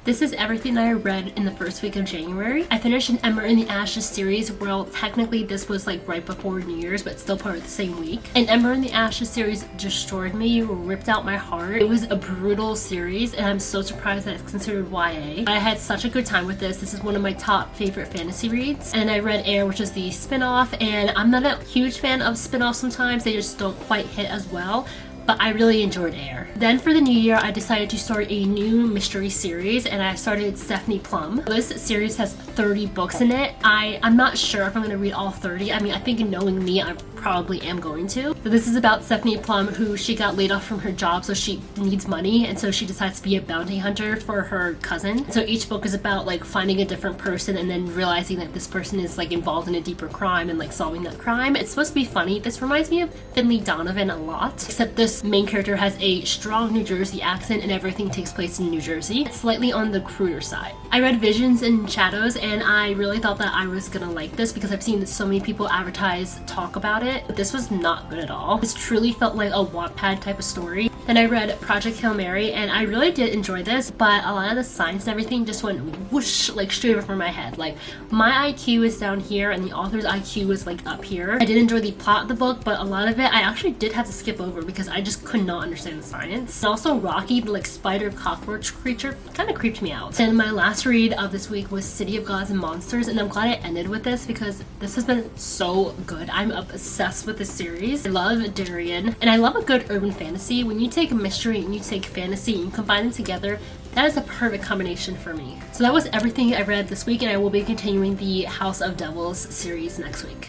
This is everything I read in the first week of January. I finished an Ember in the Ashes series. Well, technically this was like right before New Year's, but still part of the same week. And Ember in the Ashes series destroyed me, ripped out my heart. It was a brutal series, and I'm so surprised that it's considered YA. I had such a good time with this. This is one of my top favorite fantasy reads. And I read Air, which is the spin-off, and I'm not a huge fan of spin-offs sometimes. They just don't quite hit as well. But I really enjoyed Air. Then for the new year, I decided to start a new mystery series, and I started Stephanie Plum. This series has 30 books in it. I'm not sure if I'm going to read all 30. I mean, I think knowing me, I probably am going to. So this is about Stephanie Plum, who she got laid off from her job, so she needs money, and so she decides to be a bounty hunter for her cousin. So each book is about like finding a different person and then realizing that this person is like involved in a deeper crime and like solving that crime. It's supposed to be funny. This reminds me of Finley Donovan a lot, except this main character has a strong New Jersey accent and everything takes place in New Jersey. It's slightly on the cruder side. I read Visions and Shadows, and I really thought that I was gonna like this because I've seen so many people advertise, talk about it, but this was not good at all. This truly felt like a Wattpad type of story. Then I read Project Hail Mary, and I really did enjoy this, but a lot of the science and everything just went whoosh, like straight over my head. Like, my IQ is down here and the author's IQ is like up here. I did enjoy the plot of the book, but a lot of it I actually did have to skip over because I just could not understand the science. And also Rocky, the like spider cockroach creature, kind of creeped me out. And my last read of this week was City of Gods and Monsters, and I'm glad it ended with this because this has been so good. I'm obsessed with this series. I love Darian, and I love a good urban fantasy. When you take a mystery and you take fantasy and you combine them together, that is a perfect combination for me. So that was everything I read this week, and I will be continuing the House of Devils series next week.